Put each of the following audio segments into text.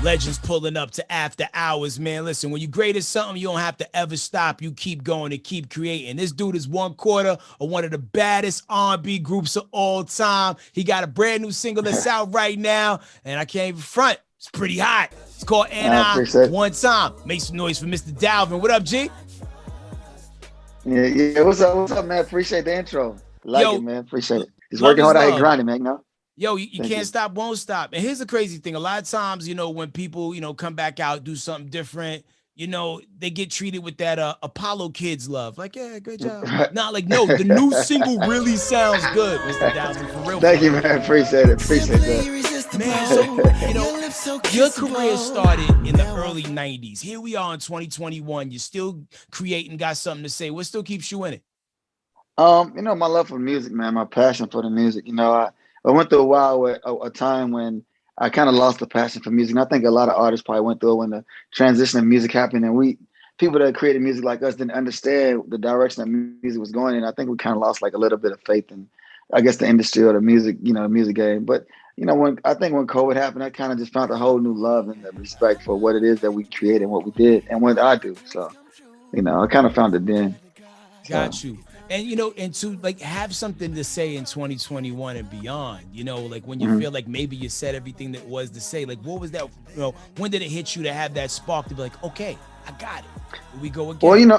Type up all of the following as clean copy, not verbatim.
Legends pulling up to After Hours, man. Listen, when you're great at something, you don't have to ever stop. You keep going and keep creating. This dude is 1/4 of one of the baddest R&B groups of all time. He got a brand new single that's out right now, and I can't even front. It's pretty hot. It's called And I I appreciate it. One Time. Make some noise for Mr. Dalvin. What up, G? Yeah. What's up, man? Appreciate the intro. Like it, Yo, man. Appreciate it. Just love working is hard out here love. grinding, man. You know. Yo, you Thank can't you. stop, won't stop. And here's the crazy thing. A lot of times, when people, come back out, do something different, they get treated with that Apollo Kids love. Like, yeah, great job. Not like, no, the new single really sounds good, Mr. Dalvin, for real, for Thank you, real. man. Appreciate it. Appreciate Man, so, that. your career started in the early 90s. Here we are in 2021. You're still creating, got something to say. What still keeps you in it? My love for music, man, my passion for the music. I went through a while where a time when I kind of lost the passion for music. And I think a lot of artists probably went through it when the transition of music happened, and we people that created music like us didn't understand the direction that music was going in. I think we kind of lost like a little bit of faith in, I guess, the industry or the music, the music game. But when COVID happened, I kind of just found a whole new love and the respect for what it is that we created and what we did and what I do. So, I kind of found it then. So. Got you. And and to like have something to say in 2021 and beyond, like when you Mhm. feel like maybe you said everything that was to say, like what was that, when did it hit you to have that spark to be like, okay, I got it. Here we go Well, again.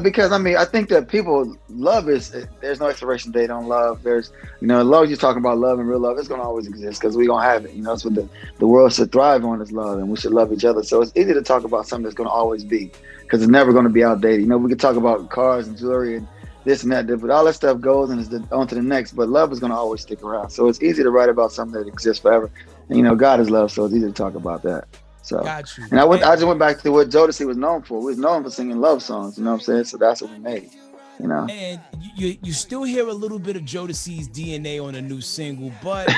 because I think that people love there's no expiration date on love. There's, as long as you're talking about love and real love, it's gonna always exist because we gonna have it. That's what the world should thrive on is love, and we should love each other. So it's easy to talk about something that's gonna always be because it's never gonna be outdated. We could talk about cars and jewelry and this and that, but all that stuff goes and is on to the next. But love is gonna always stick around. So it's easy to write about something that exists forever. And God is love, so it's easy to talk about that. So, Got you. and And I just went back to what Jodeci was known for. We was known for singing love songs. You know what I'm saying? So that's what we made. You know. and you still hear a little bit of Jodeci's DNA on a new single, but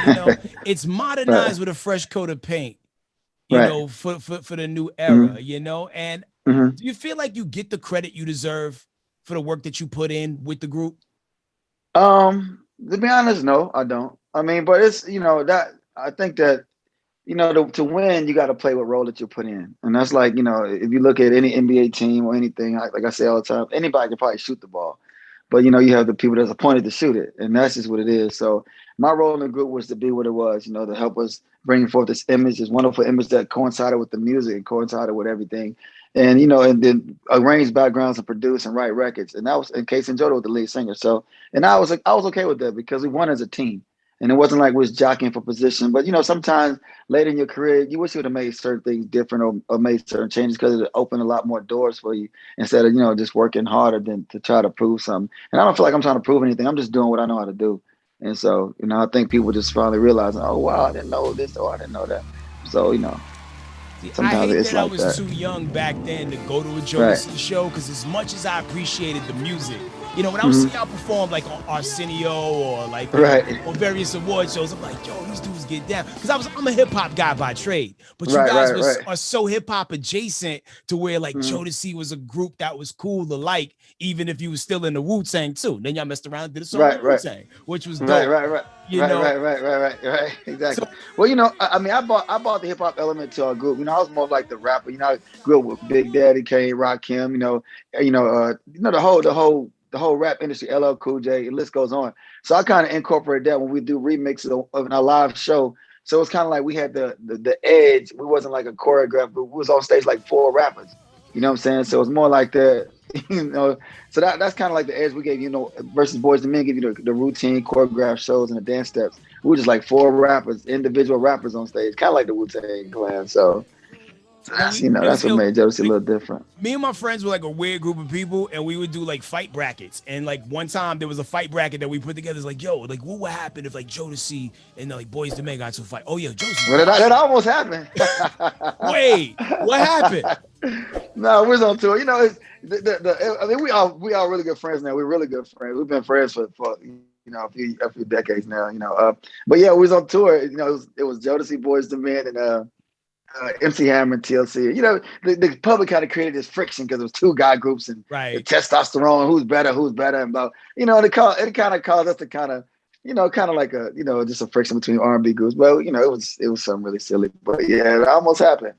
it's Right. modernized with a fresh coat of paint, Right. for the new era, Mm-hmm. and Mm-hmm. do you feel like you get the credit you deserve for the work that you put in with the group? To be honest, no, I don't. I mean, but it's that I think that to win, you got to play what role that you put in, and that's like if you look at any NBA team or anything, like I say all the time, anybody can probably shoot the ball, but you have the people that's appointed to shoot it, and that's just what it is. So my role in the group was to be what it was, to help us bring forth this image, this wonderful image that coincided with the music and coincided with everything, and and then arrange backgrounds and produce and write records, and that was in Case and Jodo with the lead singer. So, and I was okay with that because we won as a team. And it wasn't like we was jockeying for position, but sometimes later in your career, you wish you would have made certain things different or made certain changes because it opened a lot more doors for you instead of just working harder than to try to prove something. And I don't feel like I'm trying to prove anything. I'm just doing what I know how to do. And so I think people just finally realizing, oh wow, I didn't know this or I didn't know that. So See, I sometimes hate it's that I like was that. too young back then to go to a Right. Jodeci show because as much as I appreciated the music, when I would Hmm. see y'all perform like on Arsenio or like, Right. on various award shows, I'm like, yo, these dudes get down. Because I'm a hip hop guy by trade. But you Right. guys Right. Right. are so hip hop adjacent to where like Hmm. Jodeci was a group that was cool to like, even if you was still in the Wu-Tang too. Then y'all messed around and did a song Right. with Right. Wu-Tang, which was Right, dope. right, right, You right, know, right, right, right, right, right. so Exactly. Well, I mean, I bought the hip hop element to our group. I was more of like the rapper. I grew up with Big Daddy Kane, Rakim. The whole rap industry, LL Cool J. The list goes on. So I kind of incorporate that when we do remixes of our live show. So it's kind of like we had the edge. We wasn't like a choreographer. We was on stage like four rappers. You know what I'm saying? So it's more like the you know so that's kind of like the edge we gave, versus Boys and Men give you the routine choreographed shows and the dance steps. We were just like four rappers, individual rappers on stage, kind of like the Wu-Tang Clan. So and that's we that's was what ill. made Jodeci a little different. Me and my friends were like a weird group of people, and we would do like fight brackets. And like one time there was a fight bracket that we put together. It's like, yo, like what would happen if like Jodeci and like Boys to Men got to a fight? Oh yeah, Jodeci Well, that crushing it. almost happened. Wait, what happened? No, we're on tour. I mean, we all really good friends now. We're really good friends. We've been friends for a few decades now. But yeah, we was on tour. It was Jodeci, Boys to Men, and MC Hammer and TLC. The public kind of created this friction because it was two guy groups and the Right. testosterone, who's better, and blah. And it kind of caused us to kind of kind of like just a friction between R&B groups. But it was something really silly. But yeah, it almost happened.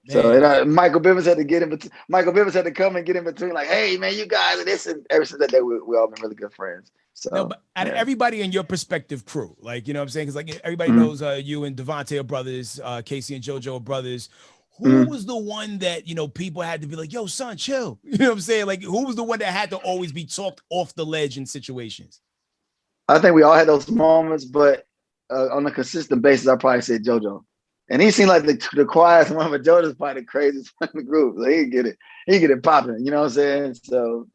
So Man. Michael Bivins had to get in between. Michael Bivins had to come and get in between, like, hey man, you guys are this, and ever since that day, we all been really good friends. No, So but out of yeah. everybody in your perspective crew, like, you know what I'm saying? Because like everybody Mhm. knows you and Devontae are brothers, Casey and JoJo are brothers. Who Mhm. was the one that, people had to be like, yo, son, chill? You know what I'm saying? Like, who was the one that had to always be talked off the ledge in situations? I think we all had those moments, but on a consistent basis, I probably say JoJo. And he seemed like the quietest one, but JoJo's probably the craziest one in the group. So he get it popping. You know what I'm saying? So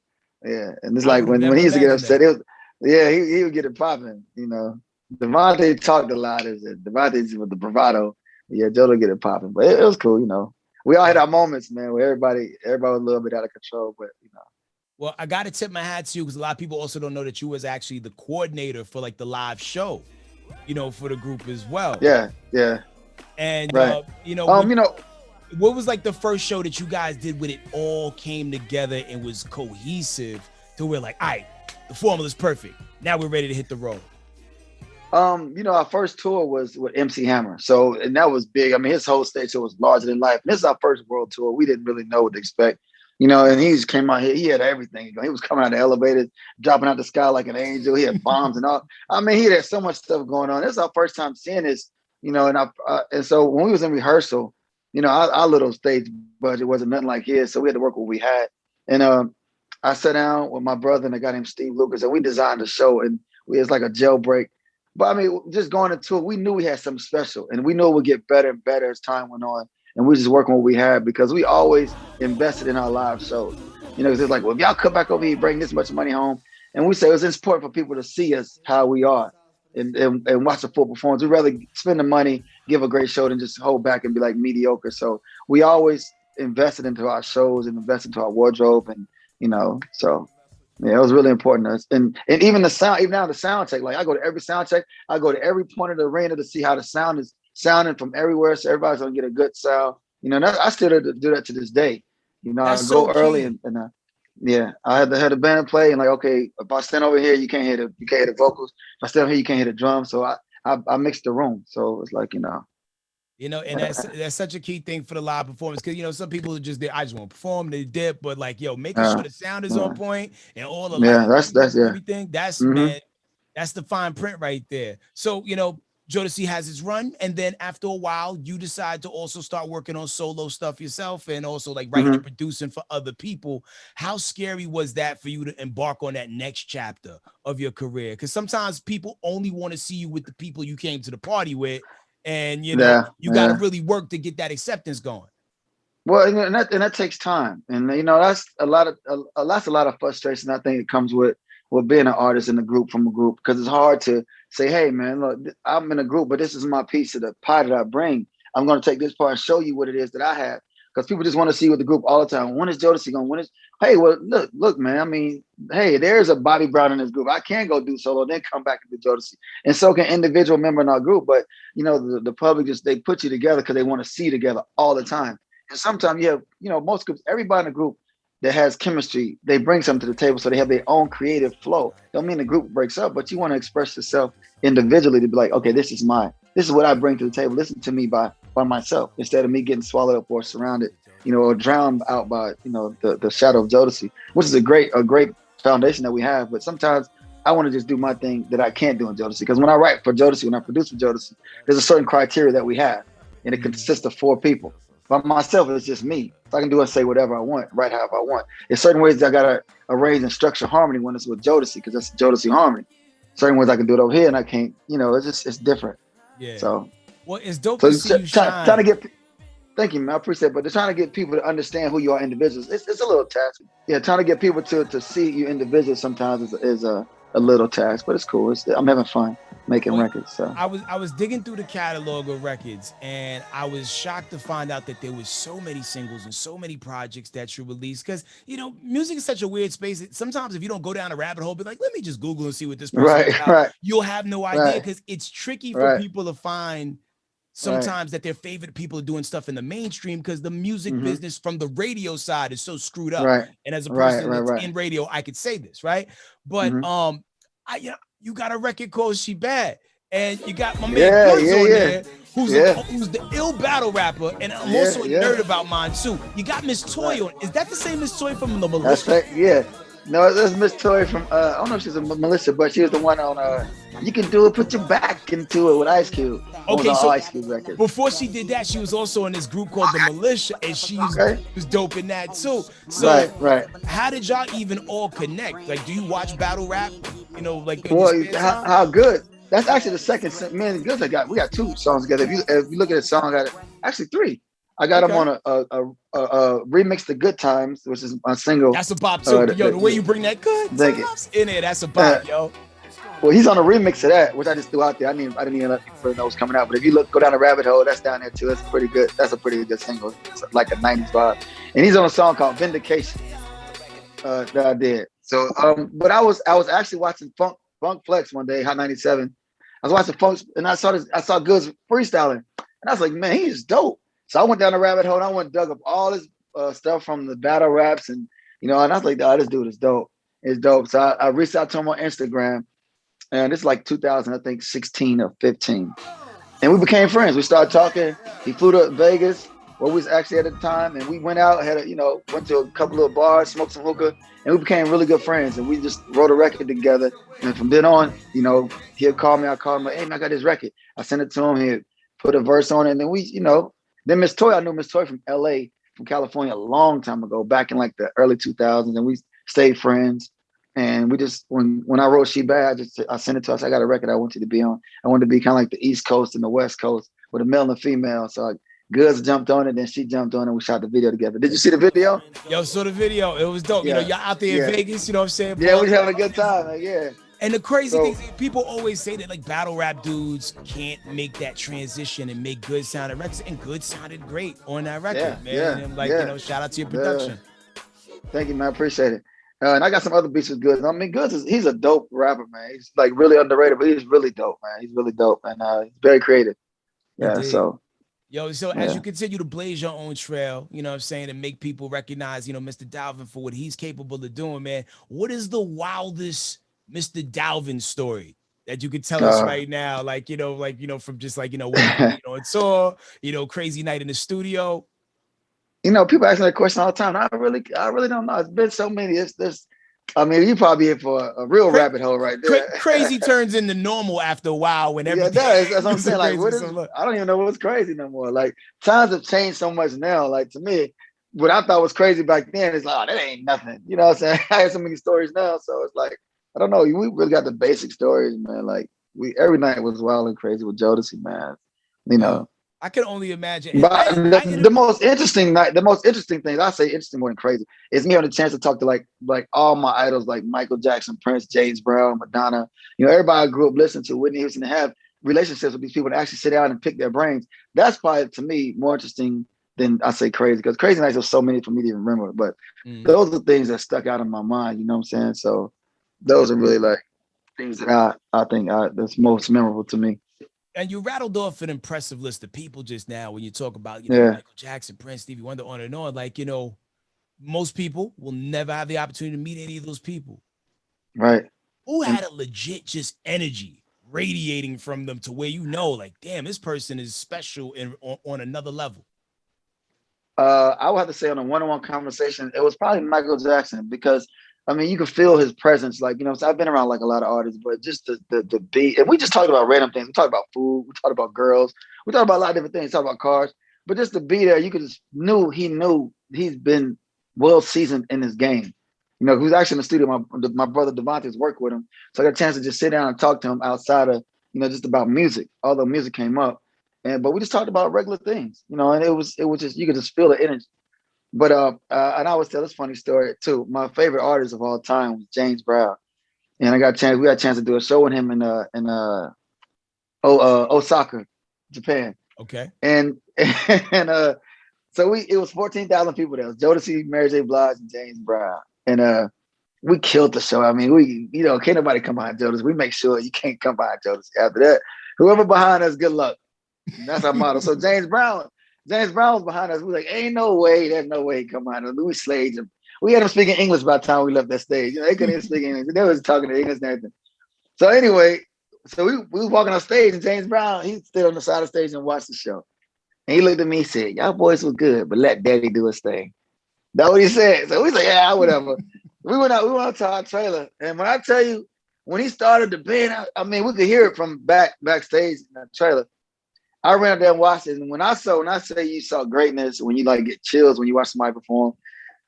yeah, and it's I like would have when never he used to get imagined upset, that. he would get it popping. Devontae talked a lot. Devontae's with the bravado. Yeah, JoJo get it popping, but it was cool. We all had our moments, man, where everybody was a little bit out of control, but. Well, I got to tip my hat to you because a lot of people also don't know that you was actually the coordinator for like the live show, for the group as well. Yeah, yeah, And, right. what was like the first show that you guys did when it all came together and was cohesive to where like, all right, the formula's perfect. Now we're ready to hit the road. Our first tour was with MC Hammer. And that was big. I mean, his whole stage show was larger than life. And this is our first world tour. We didn't really know what to expect. And he just came out here. He had everything. He was coming out of the elevators, dropping out the sky like an angel. He had bombs and all. I mean, he had so much stuff going on. This is our first time seeing this, and so when we was in rehearsal, our little stage budget wasn't nothing like his. So we had to work what we had. And I sat down with my brother and a guy named Steve Lucas, and we designed a show, and it was like a jailbreak. But I mean, just going into it, we knew we had something special, and we knew it would get better and better as time went on. And we just working what we had because we always invested in our live shows. Because it's like, well, if y'all come back over here, bring this much money home, and we say it's important for people to see us how we are, and watch a full performance. We'd rather spend the money, give a great show, than just hold back and be like mediocre. So we always invested into our shows and invested into our wardrobe, and so. Yeah, it was really important to us. And even the sound, even now the sound check, like I go to every sound check, I go to every point of the arena to see how the sound is sounding from everywhere. So everybody's gonna get a good sound. I still do that to this day. I That's so go early key. and yeah, I had the band play and like, okay, if I stand over here, you can't hear the vocals. If I stand over here, you can't hear the drums. So I mix the room. So it's like, And that's such a key thing for the live performance because some people are just there. I just want to perform, they dip, but like making sure the sound is on point and all the lighting, that's yeah. everything. That's Mm-hmm. man, that's the fine print right there. So Jodeci has its run, and then after a while, you decide to also start working on solo stuff yourself, and also like writing Mm-hmm. and producing for other people. How scary was that for you to embark on that next chapter of your career? Because sometimes people only want to see you with the people you came to the party with. And you got to really work to get that acceptance going. Well, and that takes time, and that's a lot of frustration. I think it comes with being an artist in a group from a group because it's hard to say, hey man, look, I'm in a group, but this is my piece of the pie that I bring. I'm going to take this part and show you what it is that I have. Because people just want to see with the group all the time. When is Jodeci going? Hey, well, look, man. I mean, hey, there's a Bobby Brown in this group. I can go do solo, then come back and do Jodeci. And so can individual member in our group. But the public they put you together because they want to see you together all the time. And sometimes you have, most groups, everybody in the group that has chemistry, they bring something to the table. So they have their own creative flow. Don't mean the group breaks up, but you want to express yourself individually to be like, okay, this is what I bring to the table. Listen to me by myself instead of me getting swallowed up or surrounded, or drowned out by, the shadow of Jodeci, which is a great foundation that we have. But sometimes I want to just do my thing that I can't do in Jodeci. Because when I write for Jodeci, when I produce for Jodeci, there's a certain criteria that we have, and it consists of 4 people. By myself, it's just me. So I can do and say whatever I want, write however I want. There's certain ways that I gotta arrange and structure harmony when it's with Jodeci, because that's Jodeci harmony. Certain ways I can do it over here, and I can't. It's different. Yeah. So, well, it's dope to see you shine. Trying to get. Thank you, man. I appreciate it. But they're trying to get people to understand who you are individuals. It's a little task. Yeah, trying to get people to see you individuals sometimes is a little task, but it's cool. I'm having fun making records. So I was digging through the catalog of records, and I was shocked to find out that there was so many singles and so many projects that you released. Because music is such a weird space. Sometimes if you don't go down a rabbit hole, be like, let me just Google and see what this person is about. Right. You'll have no idea because it's tricky for people to find. Sometimes that their favorite people are doing stuff in the mainstream because the music business from the radio side is so screwed up. Right. And as a person that's in radio, I could say this, right? But you got a record called She Bad. And you got my man Goods on there, who's the ill battle rapper, and I'm also a nerd about mine too. You got Miss Toy on. Is that the same Miss Toy from the Militia? That's right. Yeah. No, that's Miss Toy from I don't know if she's a Melissa, but she was the one on You Can Do It, Put Your Back Into It with Ice Cube. Okay, so Ice Cube record. Before she did that, she was also in this group called the Militia, and she was dope in that too. So right. How did y'all even all connect? Like, do you watch battle rap? You know, like how good? That's actually the second man Goods I got. We got 2 songs together. If you look at the song, I got actually 3. I got them on a remix to Good Times, which is my single. That's a bop too. Yo, the way you bring that Good Times in there, that's a bop, yo. Well, he's on a remix of that, which I just threw out there. I didn't even let people know was coming out. But if you go down the rabbit hole, that's down there too. That's pretty good. That's a pretty good single. It's like a 90s vibe. And he's on a song called Vindication that I did. So, but I was actually watching Funk Flex one day, Hot 97. I was watching Funk, and I saw Goods freestyling, and I was like, man, he's dope. So I went down the rabbit hole, and I went and dug up all this stuff from the battle raps, and and I was like, oh, this dude is dope. It's dope. So I reached out to him on Instagram, and it's like 2016 or 15, and we became friends. We started talking. He flew to Vegas, where we was actually at the time, and we went out, went to a couple of bars, smoked some hookah, and we became really good friends. And we just wrote a record together. And from then on, he'd call me. I called him, like, hey, man, I got this record. I sent it to him. He'd put a verse on it, and then then Miss Toy, I knew Miss Toy from LA, from California a long time ago, back in like the early 2000s, and we stayed friends. And we just, when I wrote She Bad, I sent it to us. I got a record I want you to be on. I wanted to be kind of like the East Coast and the West Coast with a male and a female. So Goods jumped on it, then she jumped on it, and we shot the video together. Did you see the video? Yo, saw the video. It was dope. Yeah. Y'all out there in Vegas, you know what I'm saying? Yeah, we having a good time. Like, And the crazy thing is, people always say that like battle rap dudes can't make that transition and make good sounding records, and Good sounded great on that record, man. And I'm shout out to your production. Thank you, man. I appreciate it. And I got some other beats with Goods. I mean, Goods he's a dope rapper, man. He's like really underrated, but he's really dope, man. He's really dope, and he's very creative. Yeah, indeed. So. Yo, as you continue to blaze your own trail, you know what I'm saying, and make people recognize, Mr. Dalvin for what he's capable of doing, man. What is the wildest Mr. Dalvin story that you could tell us right now? From just on tour, crazy night in the studio. People ask me that question all the time. I really don't know. It's been so many. You probably in for a real rabbit hole right there. Crazy turns into normal after a while when everything. Yeah, that's what I'm saying. Like, I don't even know what's crazy no more. Like, times have changed so much now. Like, to me, what I thought was crazy back then is like, oh, that ain't nothing. You know what I'm saying? I have so many stories now, so it's like, I don't know. We really got the basic stories, man. Like, every night was wild and crazy with Jodeci, man. I can only imagine. But the most interesting thing, I say interesting more than crazy, is me having a chance to talk to like all my idols, like Michael Jackson, Prince, James Brown, Madonna, everybody I grew up listening to, Whitney Houston, to have relationships with these people to actually sit down and pick their brains. That's probably, to me, more interesting than I say crazy, because crazy nights are so many for me to even remember. But those are things that stuck out in my mind, you know what I'm saying? So those are really like things that I think that's most memorable to me. And you rattled off an impressive list of people just now when you talk about, Michael Jackson, Prince, Stevie Wonder, on and on. Like, most people will never have the opportunity to meet any of those people. Right. Who had a legit just energy radiating from them to where like, damn, this person is special on another level? I would have to say on a one-on-one conversation, it was probably Michael Jackson, because you can feel his presence. Like, so I've been around like a lot of artists, but just the beat, and we just talked about random things. We talked about food, we talked about girls, we talked about a lot of different things, talked about cars, but just to be there, you could just knew he's been well seasoned in his game. He was actually in the studio. My brother Devontae's worked with him, so I got a chance to just sit down and talk to him outside of just about music, although music came up, but we just talked about regular things, and it was just, you could just feel the energy. But and I always tell this funny story too. My favorite artist of all time was James Brown, and we got a chance to do a show with him in Osaka, Japan. Okay. And so it was 14,000 people there. It was Jodeci, Mary J. Blige, and James Brown, and we killed the show. We can't nobody come behind Jodeci. We make sure you can't come behind Jodeci. After that, whoever behind us, good luck. And that's our motto. So James Brown was behind us. We were like, ain't no way, there's no way he come behind us. We slayed him. We had him speaking English by the time we left that stage. They couldn't even speak English. They was talking to English and everything. So anyway, so we was walking on stage, and James Brown, he stood on the side of the stage and watched the show. And he looked at me and said, "Y'all boys was good, but let Daddy do his thing." That's what he said. So we said, "Yeah, whatever." We went out to our trailer, and when I tell you, when he started the band, I mean, we could hear it from backstage in the trailer. I ran up there and watched it, and when I say you saw greatness, when you like get chills when you watch somebody perform,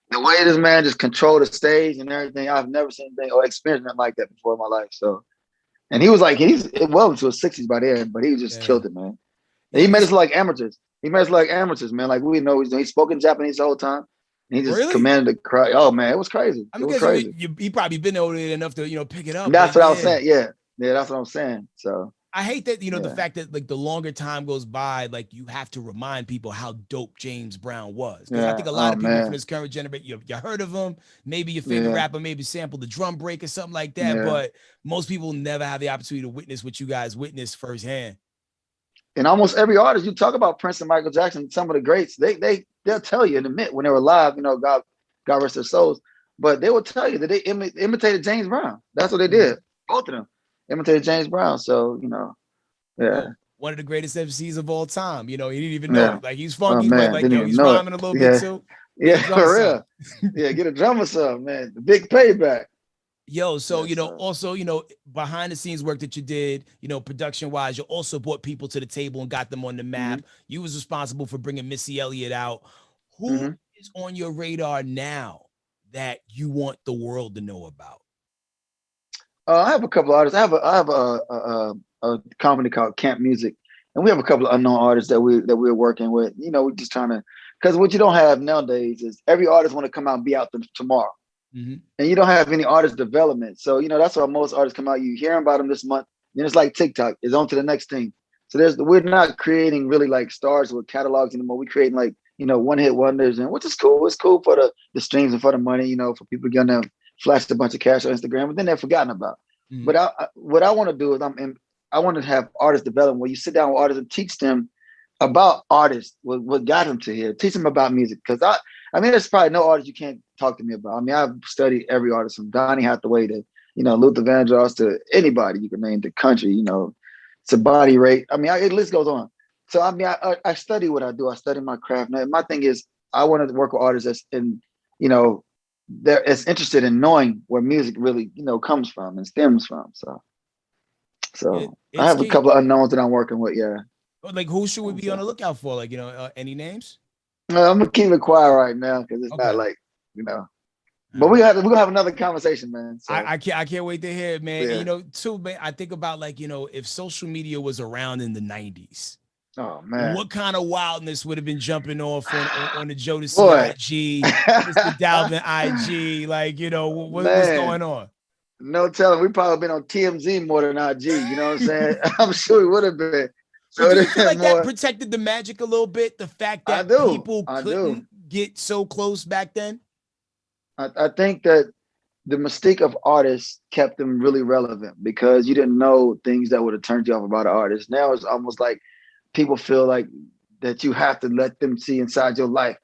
the way this man just controlled the stage and everything, I've never seen anything or experienced nothing like that before in my life. So, and he was like, he's well into his 60s by then, but he just killed it, man. And he made us like amateurs. He made us like amateurs, man. Like we know he spoke in Japanese the whole time. And he just commanded the crowd. Oh man, it was crazy. I mean, it was crazy. He probably been over there enough to pick it up. That's what I was saying. Yeah, that's what I'm saying. So I hate that the fact that like the longer time goes by, like you have to remind people how dope James Brown was. Because I think a lot of people from this current generation, you heard of him, maybe your favorite rapper, maybe sampled the drum break or something like that. But most people never have the opportunity to witness what you guys witnessed firsthand. And almost every artist, you talk about Prince and Michael Jackson, some of the greats, they'll tell you in a minute when they were alive, God rest their souls. But they will tell you that they imitated James Brown. That's what they did. Both of them imitated James Brown. So, one of the greatest MCs of all time. He didn't even know it. Like he's funky, but like he's rhyming a little bit too. Yeah, for real. Yeah, get a drum or something, man. The big payback. So, also, behind the scenes work that you did, production wise, you also brought people to the table and got them on the map. You was responsible for bringing Missy Elliott out. Who is on your radar now that you want the world to know about? I have a couple of artists. I have a company called K.A.M.P Music, and we have a couple of unknown artists that we're working with. We're just trying to, because what you don't have nowadays is every artist want to come out and be out tomorrow. And you don't have any artist development. So, that's why most artists come out. You hear about them this month, then it's like TikTok. It's on to the next thing. So we're not creating really like stars with catalogs anymore. We're creating like, one hit wonders, and which is cool. It's cool for the streams and for the money, for people getting them flash a bunch of cash on Instagram, but then they're forgotten about. But what I want to do is I want to have artists develop where you sit down with artists and teach them about artists, what got them to here. Teach them about music. Because I mean, there's probably no artist you can't talk to me about. I mean, I've studied every artist from Donny Hathaway to, Luther Vandross to anybody you can name, the country, Sabati Ray. I mean, the list goes on. So, I mean, I study what I do. I study my craft. Now, my thing is I want to work with artists that's they're as interested in knowing where music really, comes from and stems from. So I have a couple of unknowns that I'm working with. Yeah. Like who should we be on the lookout for? Like, any names? I'm gonna keep it quiet right now because it's not like, but we're gonna have another conversation, man. So. I can't wait to hear it, man. And, too, man, I think about like, if social media was around in the 90s. Oh man, what kind of wildness would have been jumping off on the Jodeci IG, Mr. Dalvin IG? Like, what's going on? No telling. We probably been on TMZ more than IG. You know what I'm saying? I'm sure we would have been. So do you feel like that protected the magic a little bit? The fact that people couldn't get so close back then? I think that the mystique of artists kept them really relevant because you didn't know things that would have turned you off about an artist. Now it's almost like people feel like that you have to let them see inside your life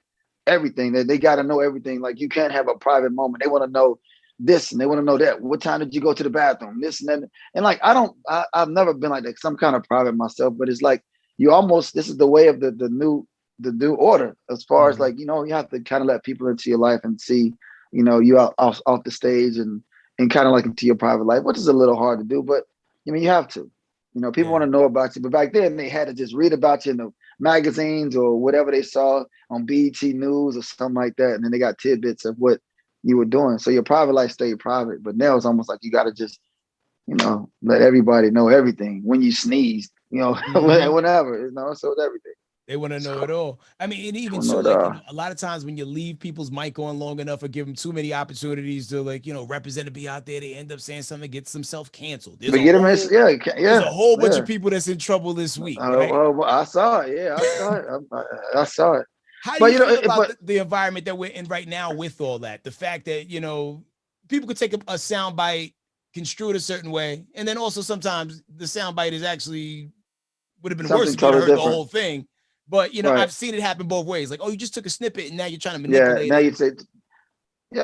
everything. That they got to know everything. Like you can't have a private moment. They want to know this and they want to know that. What time did you go to the bathroom? This and that. And like I've never been like that. Some kind of private myself, but it's like this is the way of the new order as far as like, you have to kind of let people into your life and see, you out off the stage and kind of like into your private life, which is a little hard to do, but I mean, you have to. People want to know about you, but back then they had to just read about you in the magazines or whatever they saw on BET News or something like that. And then they got tidbits of what you were doing. So your private life stayed private, but now it's almost like you got to just, let everybody know everything when you sneeze, whenever, so it's everything. They want to know it all. I mean, and even so, like, a lot of times when you leave people's mic on long enough or give them too many opportunities to, like, represent and be out there, they end up saying something that gets themselves canceled. There's a whole bunch of people that's in trouble this week. Right? I saw it. Yeah, I saw it. How do you feel about the environment that we're in right now with all that? The fact that, people could take a soundbite, construe it a certain way, and then also sometimes the soundbite is actually would have been worse if you heard the whole thing. But I've seen it happen both ways. Like, oh, you just took a snippet and now you're trying to manipulate. Yeah, now you say,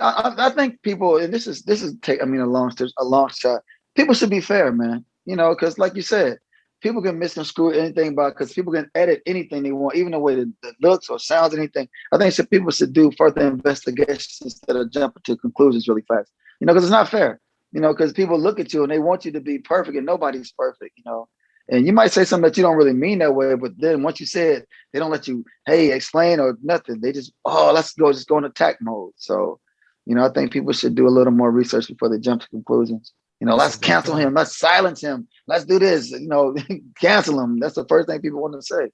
I think people, and this is a long shot. people should be fair, man. You know, because like you said, people can misconstrue anything about because people can edit anything they want, even the way the looks or sounds, anything. I think people should do further investigations instead of jumping to conclusions really fast. You know, because it's not fair. You know, because people look at you and they want you to be perfect, and nobody's perfect. You know, and you might say something that you don't really mean that way, but then once you say it, they don't let you, hey, explain or nothing. They just, oh, let's go, just go in attack mode. So, you know, I think people should do a little more research before they jump to conclusions. You know, That's a let's great cancel him. point. Let's silence him. Let's do this. You know, cancel him. That's the first thing people want to say.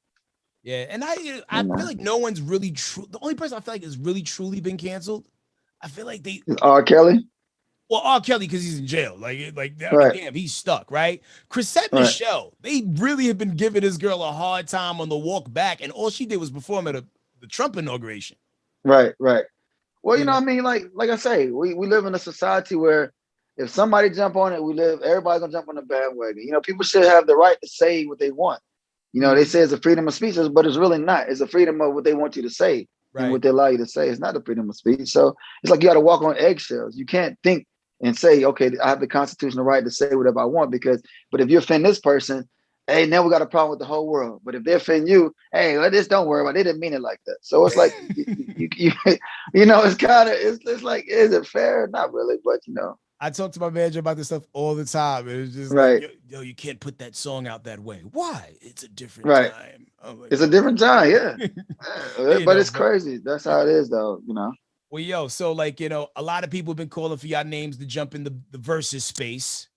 Yeah, and You I feel know, like no one's really true. The only person I feel like has really truly been canceled. I feel like they it's R. Kelly. well, R. Kelly because he's in jail. I mean, Right. damn, he's stuck, right? Chrisette Right. Michelle, they really have been giving this girl a hard time on the walk back, and all she did was perform at the Trump inauguration. Right. Right. Well, you You know, know, what I mean, like I say, we live in a society where if somebody jump on it, everybody's gonna jump on the bandwagon. You know, people should have the right to say what they want. You know, they mm-hmm. say it's a freedom of speech, but it's really not. It's a freedom of what they want you to say and Right? what they allow you to say. It's not a freedom of speech. So it's like you got to walk on eggshells. You can't think and say, okay, I have the constitutional right to say whatever I want but if you offend this person, hey, now we got a problem with the whole world. But if they offend you, hey, well, just don't worry about it. They didn't mean it like that. So it's like, you know, it's kind of, it's like, is it fair? Not really, but you know, I talk to my manager about this stuff all the time. And it's just like, right, yo, you can't put that song out that way. Why? It's a different right. time. I'm like, It's a oh my different time, yeah. God. You But know, it's but crazy. That's how it is, though. You know. well, yo, so like, a lot of people have been calling for y'all names to jump in the versus space.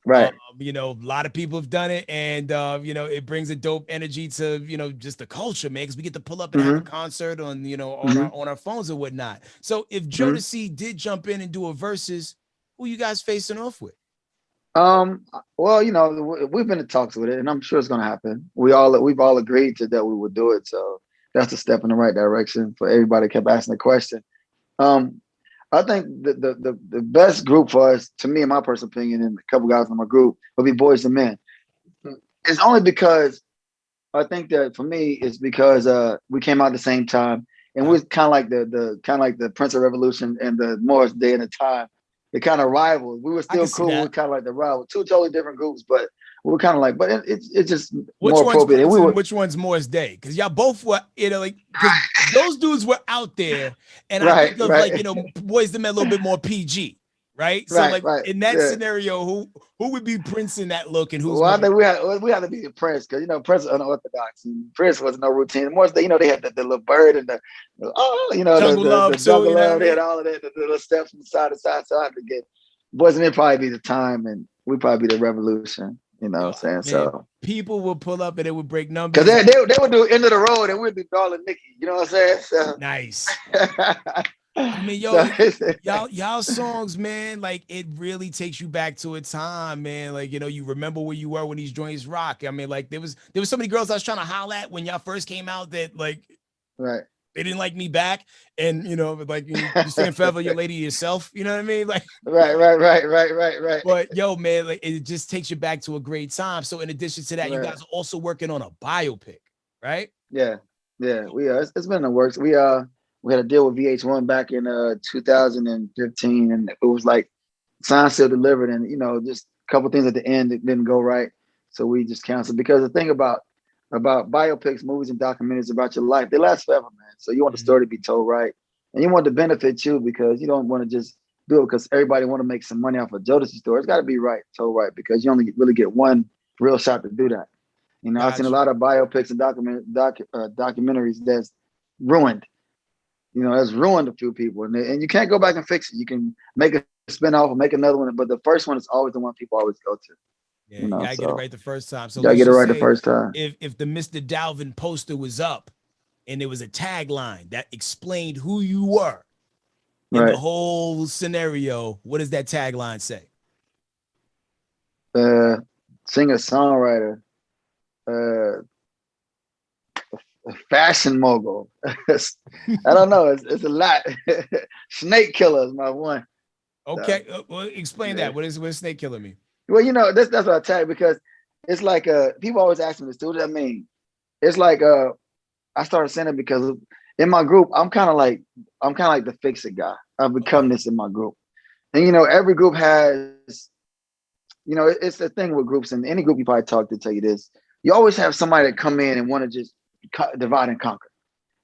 Right. A lot of people have done it, and it brings a dope energy to just the culture, man. Because we get to pull up and have a Mm-hmm. concert on on Mm-hmm. our phones and whatnot. So if Mm-hmm. Jodeci did jump in and do a versus, who you guys facing off with? Um, well, you know, we've been in talks with it, and I'm sure it's going to happen. We've all agreed to that we would do it, so that's a step in the right direction for everybody. Kept asking the question. Um, I think the best group for us, to me, in my personal opinion, and a couple guys in my group, would be Boys and Men. It's only because I think that for me, it's because we came out at the same time, and Yeah, we're kind of like the kind of like the Prince of Revolution and the Morris Day and the Time. They kind of rivals. We were I still can see cool. We're that. kind of like the rival, two totally different groups, but we're kind of like. But it's just Which more one's appropriate. And Prince we and were which one's Morris Day? Because y'all both were, like, because those dudes were out there, and I right, think of like, right, Boys the Men a little bit more PG, right? So right, like right. in that Yeah. scenario, who would be Prince in that look, and who's Well, I more think we had to be Prince because you know Prince is unorthodox and Prince was no routine. More they they had the little bird and Jungle the Love too? jungle You know what love. I They had mean? all of that, the little steps from side to side. So I had to get Boys and Men probably be the time and we probably be the revolution. You know what I'm Yo, saying? man, So people would pull up and it would break because numbers. they would do end of the road and we'd be Darling Nikki. You know what I'm saying? So Nice. I mean, yo, so it's, y'all songs, man, like it really takes you back to a time, man. Like, you remember where you were when these joints rock. I mean, like there was so many girls I was trying to holler at when y'all first came out that like right. they didn't like me back. And like you singing Forever Your Lady yourself, you know what I mean? Like, Right. but yo, man, like it just takes you back to a great time. So in addition to that, you Right. guys are also working on a biopic, right? Yeah, yeah, it's been in the works. We had a deal with VH1 back in 2015, and it was like signed, sealed, delivered, and you know, just a couple things at the end that didn't go right, so we just canceled. Because the thing about biopics, movies, and documentaries about your life, they last forever, man. So you want the Mhm. story to be told right, and you want to benefit you because you don't want to just do it because everybody want to make some money off of Jodeci story. It's got to be right, told right, because you only really get one real shot to do that. You know, I've seen a Got you. lot of biopics and documentaries that's ruined. You know, that's ruined a few people, and you can't go back and fix it. You can make a spinoff or make another one, but the first one is always the one people always go to. Yeah, You you know, gotta get it so right the first time. So you gotta let's get it just right the say first time. if the Mr. Dalvin poster was up and there was a tagline that explained who you were in the Right. whole scenario, what does that tagline say? Uh, Singer songwriter, uh, a fashion mogul. I don't know. It's a lot. Snake killer is my one. So Okay, well, explain yeah. that. What does snake killer mean? Well, you know, that's what I tell you because it's like people always ask me this, what does that mean? It's like I started saying it because in my group, I'm kind of like the fix it guy. I've become Okay. this in my group. And you know, every group has you know, it's the thing with groups, and any group you probably talk to tell you this. You always have somebody that come in and want to just divide and conquer.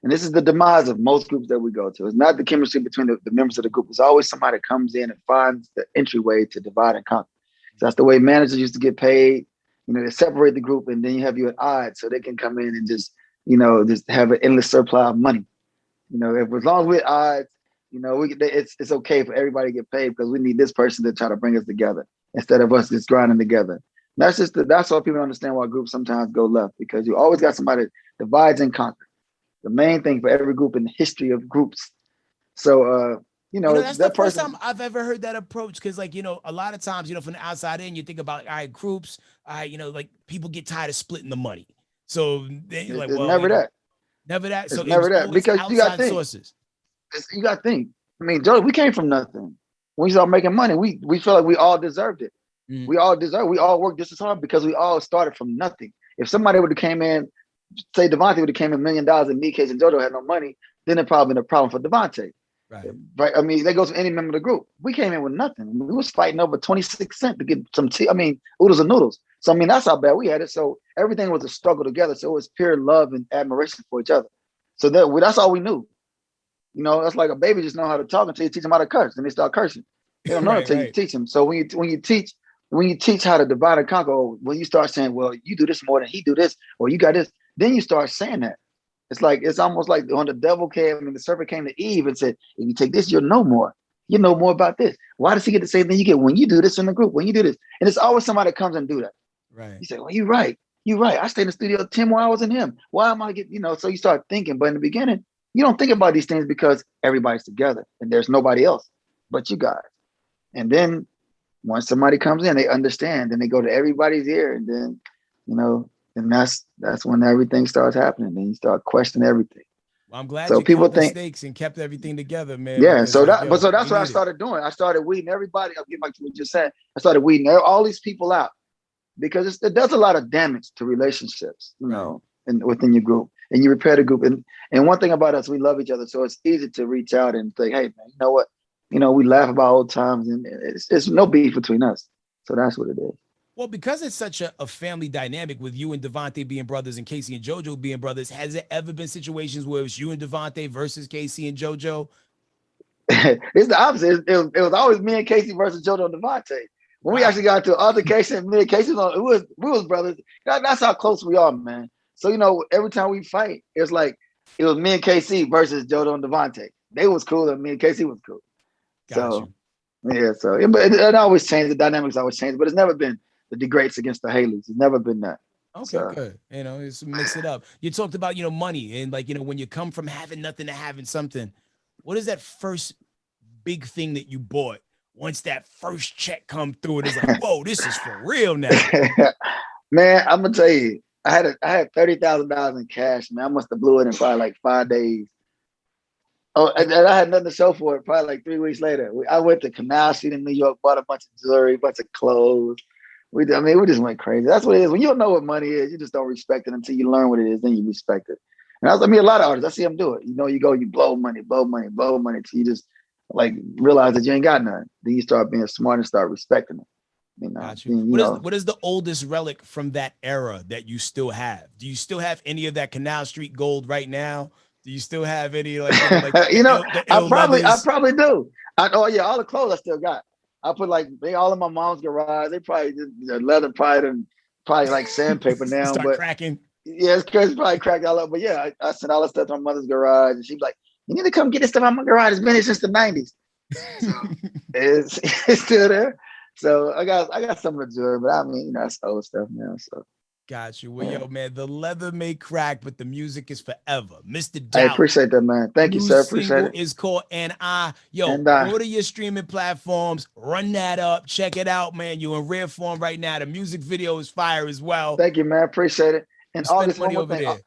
And this is the demise of most groups that we go to. It's not the chemistry between the members of the group. It's always somebody that comes in and finds the entryway to divide and conquer. So that's the way managers used to get paid. You know, they separate the group, and then you have you at odds, so they can come in and just, you know, just have an endless supply of money. You know, if as long as we're at odds, you know, it's okay for everybody to get paid because we need this person to try to bring us together instead of us just grinding together. That's why people understand why groups sometimes go left, because you always got somebody that divides and conquers. The main thing for every group in the history of groups. So, you know, that's the that first person. time I've ever heard that approach. Cause like, you know, a lot of times, you know, from the outside in, you think about, all right, groups, all right, you know, like people get tired of splitting the money. So they like, It's well, never you know, that. never that. It's So it was never that always because you got to outside think. sources. You got to think. I mean, Joe, we came from nothing. When we started making money, we felt like we all deserved it. Mm-hmm. We all worked just as hard because we all started from nothing. If somebody would have came in, say Devontae would have came in $1 million and me, Case, and JoJo had no money, then it probably been a problem for Devontae. Right. I mean, that goes for any member of the group. We came in with nothing. I mean, we was fighting over 26 cents to get some tea. I mean, oodles and noodles. So I mean, that's how bad we had it. So everything was a struggle together. So it was pure love and admiration for each other. So that's all we knew. You know, that's like a baby just know how to talk until you teach them how to curse, and they start cursing. They don't know until you teach them. So when you teach how to divide and conquer, or when you start saying, well, you do this more than he do this, or you got this, then you start saying that. It's almost like when the devil came and the serpent came to Eve and said, if you take this, you'll know more. You know more about this. Why does he get the same thing you get when you do this in the group, when you do this? And it's always somebody that comes and do that. Right. You say, well, you're right. You're right. I stay in the studio 10 more hours than him. Why am I getting, you know, so you start thinking, but in the beginning, you don't think about these things because everybody's together and there's nobody else but you guys. And then once somebody comes in, they understand, and they go to everybody's ear, and then, you know, and that's when everything starts happening. Then you start questioning everything. Well, I'm glad So you people called the think, stakes and kept everything together, man. yeah. Because like, So yo, that's we what I need it. started doing. I started weeding everybody. I'll get back to what you just said. I started weeding all these people out because it does a lot of damage to relationships, you know, and within your group. And you repair the group. And one thing about us, we love each other. So it's easy to reach out and say, hey, man, you know what? You know, we laugh about old times, and it's no beef between us. So that's what it is. Well, because it's such a family dynamic with you and Devontae being brothers and Casey and JoJo being brothers, has there ever been situations where it's you and Devontae versus Casey and JoJo? It's the opposite. It was always me and Casey versus JoJo and Devontae. When we actually got to altercation, me and Casey, we was brothers. That's how close we are, man. So, you know, every time we fight, it's like it was me and KC versus JoJo and Devontae. They was cool, and me and KC was cool. Got So, you. yeah, so it always changed. The dynamics always change, but it's never been the DeGrates against the Haleys. It's never been that. Okay, So, good. You know, just mix it up. You talked about, you know, money and like, you know, when you come from having nothing to having something, what is that first big thing that you bought once that first check come through? It is like, whoa, this is for real now. man, I'm gonna tell you, I had $30,000 in cash. Man, I must have blew it in probably like 5 days. Oh, and I had nothing to show for it. Probably like 3 weeks later, I went to Canal Street in New York, bought a bunch of jewelry, a bunch of clothes. We just went crazy. That's what it is. When you don't know what money is, you just don't respect it until you learn what it is. Then you respect it. And I mean, a lot of artists, I see them do it. You know, you blow money, until you just like realize that you ain't got none. Then you start being smart and start respecting it. You know, Got you. What is the oldest relic from that era that you still have? Do you still have any of that Canal Street gold right now? Do you still have any like the I ill leathers? probably do. Oh yeah, all the clothes I still got. I put like they all in my mom's garage. They probably just leather probably like sandpaper now, Start but cracking. yeah, it's probably cracked all up. But yeah, I sent all the stuff to my mother's garage, and she's like, "You need to come get this stuff out of my garage. It's been here since the '90s." So it's it's still there. So I got some of the jewelry, but I mean, you know, that's old stuff now. So Got you. Well, yo, man, the leather may crack, but the music is forever. Mr. I Doubt. appreciate that, man. Thank you, New sir. Appreciate single it. is called And I. Yo, And go to your streaming platforms, run that up, check it out, man. You're in rare form right now. The music video is fire as well. thank you, man. Appreciate it. And Spend August, one money more over thing. there.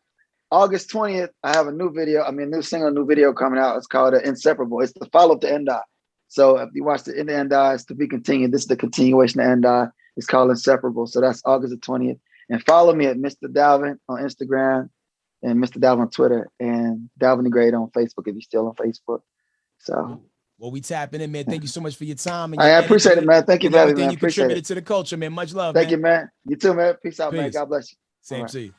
August 20th, I have a new video. I mean, new single, new video coming out. It's called Inseparable. It's the follow-up to End I. So if you watch the End I, it's to be continued. This is the continuation of End I. It's called Inseparable. So that's August the 20th. And follow me at Mr. Dalvin on Instagram and Mr. Dalvin on Twitter and Dalvin DeGrate on Facebook if you're still on Facebook. So Well, Well, we tapping in, man. Thank you so much for your time and I your appreciate energy it, man. Thank you and for having me, everything man. you Appreciate contributed it. to the culture, man. Much love, Thank man. you, man. You too, man. Peace out, man. Peace. God bless you. All Same right. to you.